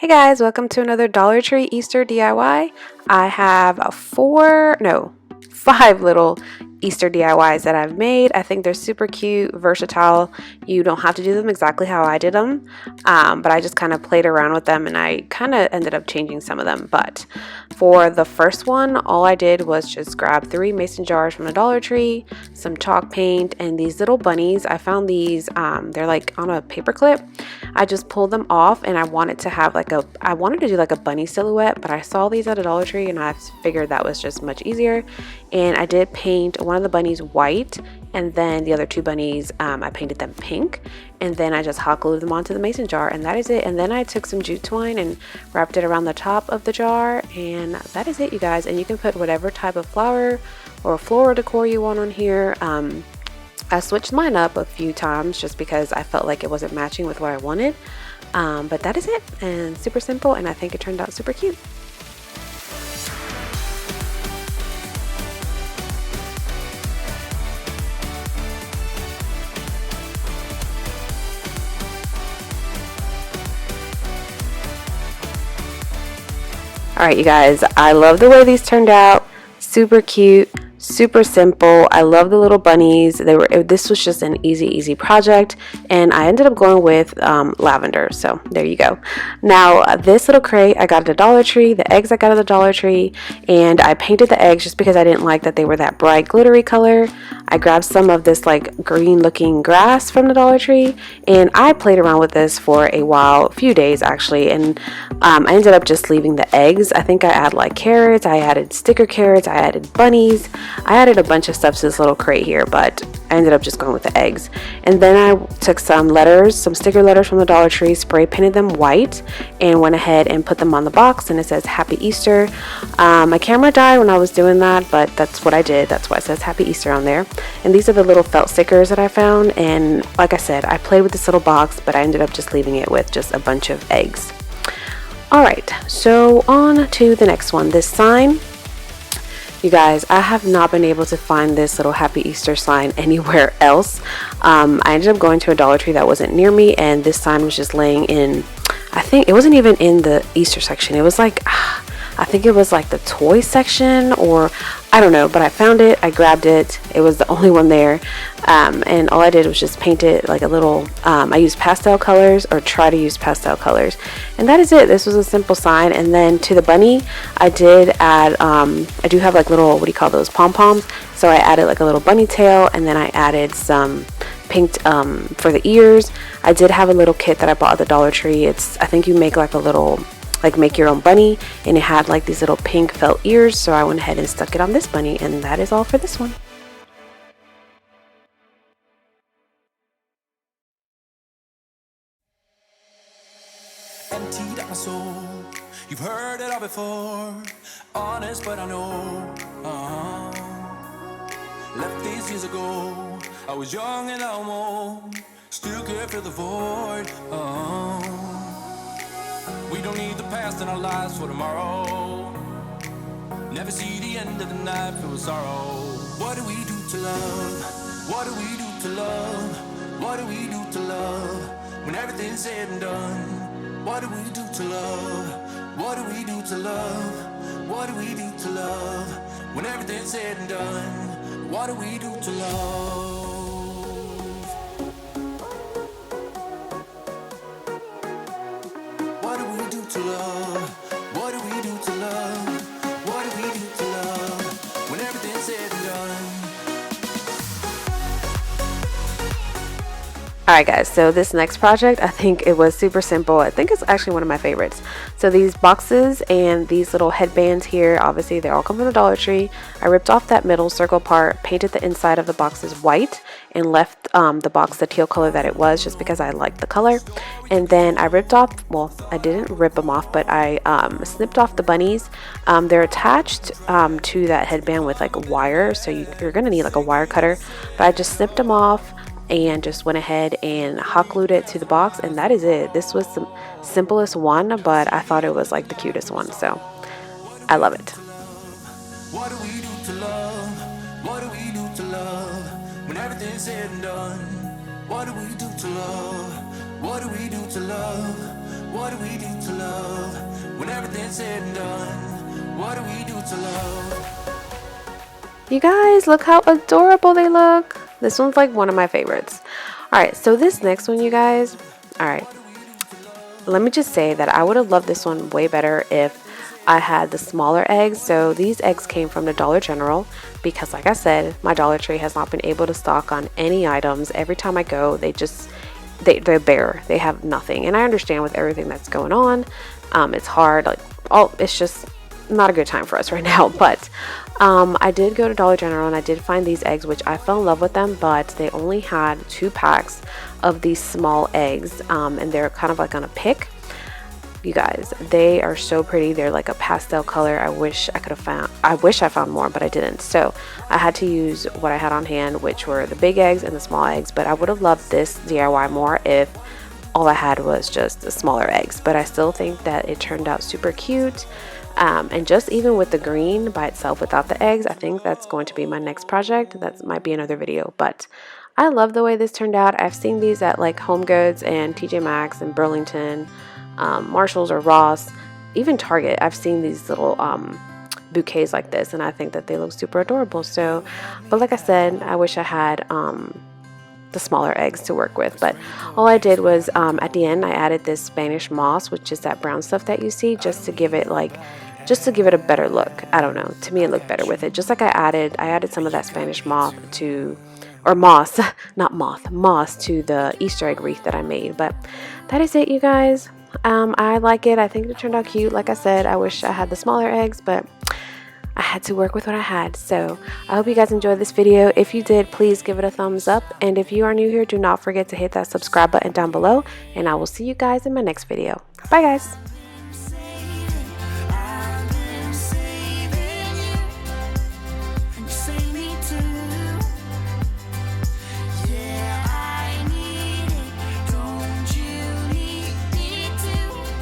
Hey guys, welcome to another Dollar Tree Easter DIY. I have five little Easter DIYs that I've made. I think they're super cute, versatile. You don't have to do them exactly how I did them, but I just kind of played around with them and I kind of ended up changing some of them. But for the first one, all I did was just grab 3 mason jars from the Dollar Tree, some chalk paint, and these little bunnies. I found these, they're like on a paper clip. I just pulled them off and I wanted to do like a bunny silhouette, but I saw these at a Dollar Tree and I figured that was just much easier. And I did paint one of the bunnies white, and then the other 2 bunnies, I painted them pink, and then I just hot glued them onto the mason jar, and that is it. And then I took some jute twine and wrapped it around the top of the jar, and that is it, you guys. And you can put whatever type of flower or floral decor you want on here. I switched mine up a few times just because I felt like it wasn't matching with what I wanted, but that is it, and super simple, and I think it turned out super cute. Alright, you guys, I love the way these turned out. Super cute, super simple. I love the little bunnies. This was just an easy project, and I ended up going with lavender, so there you go. Now this little crate I got at the Dollar Tree, the eggs I got at the Dollar Tree, and I painted the eggs just because I didn't like that they were that bright glittery color. I grabbed some of this like green looking grass from the Dollar Tree, and I played around with this for a while, a few days actually, and I ended up just leaving the eggs. I think I added like carrots, I added sticker carrots, I added bunnies, I added a bunch of stuff to this little crate here, but I ended up just going with the eggs. And then I took some letters, some sticker letters from the Dollar Tree, spray painted them white, and went ahead and put them on the box, and it says Happy Easter. My camera died when I was doing that, but that's what I did. That's why it says Happy Easter on there. And these are the little felt stickers that I found, and like I said, I played with this little box, but I ended up just leaving it with just a bunch of eggs. Alright, so on to the next one. This sign. You guys, I have not been able to find this little Happy Easter sign anywhere else. I ended up going to a Dollar Tree that wasn't near me, and this sign was just laying in, I think it wasn't even in the Easter section. It was like, I think it was like the toy section, or I don't know, but I found it, I grabbed it, it was the only one there, and all I did was just paint it like a little, I used pastel colors, or try to use pastel colors, and that is it. This was a simple sign. And then to the bunny, I did add, I do have like little, what do you call those, pom-poms, so I added like a little bunny tail, and then I added some pink for the ears. I did have a little kit that I bought at the Dollar Tree. I think you make like a little, like make your own bunny, and it had like these little pink felt ears, so I went ahead and stuck it on this bunny, and that is all for this one. Emptied out my soul, you've heard it all before, honest but I know, left these years ago, I was young and I'm old, still can't fill the void, we don't need the past in our lives for tomorrow. Never see the end of the night filled with sorrow. What do we do to love? What do we do to love? What do we do to love? When everything's said and done. What do we do to love? What do we do to love? What do we do to love? When everything's said and done. What do we do to love? What do we do to love? What do we do to love? What do we do to love? When everything's said and done. Alright guys, so this next project, I think it was super simple. I think it's actually one of my favorites. So these boxes and these little headbands here, obviously they all come from the Dollar Tree. I ripped off that middle circle part, painted the inside of the boxes white, and left the box the teal color that it was, just because I liked the color. And then I ripped off, well, I didn't rip them off, but I snipped off the bunnies. They're attached to that headband with like a wire, so you're gonna need like a wire cutter, but I just snipped them off and just went ahead and hot glued it to the box, and that is it. This was the simplest one, but I thought it was like the cutest one, so I love it. What do we do to love? What do we do to love? When everything's said and done. What do we do to love? What do we do to love? What do we do to love? everything's said and done, what do we do to love? You guys, look how adorable they look. This one's like one of my favorites. Alright, so this next one, you guys, alright, let me just say that I would have loved this one way better if I had the smaller eggs. So these eggs came from the Dollar General because, like I said, my Dollar Tree has not been able to stock on any items. Every time I go, they're bare. They have nothing. And I understand with everything that's going on, it's hard. Like, it's just not a good time for us right now. But I did go to Dollar General and I did find these eggs, which I fell in love with them, but they only had 2 packs of these small eggs, and they're kind of like on a pick. You guys, they are so pretty. They're like a pastel color. I wish I found more, but I didn't. So I had to use what I had on hand, which were the big eggs and the small eggs. But I would have loved this DIY more if all I had was just the smaller eggs. But I still think that it turned out super cute. And just even with the green by itself without the eggs, I think that's going to be my next project. That might be another video, but I love the way this turned out. I've seen these at like Home Goods and TJ Maxx and Burlington, Marshalls or Ross, even Target. I've seen these little bouquets like this, and I think that they look super adorable. So, but like I said, I wish I had the smaller eggs to work with. But all I did was at the end I added this Spanish moss, which is that brown stuff that you see, just to give it a better look. I don't know, to me it looked better with it. Just like I added some of that Spanish moss to the Easter egg wreath that I made. But that is it, you guys. I like it. I think it turned out cute. Like I said, I wish I had the smaller eggs, but I had to work with what I had. So I hope you guys enjoyed this video. If you did, please give it a thumbs up. And if you are new here, do not forget to hit that subscribe button down below. And I will see you guys in my next video. Bye, guys.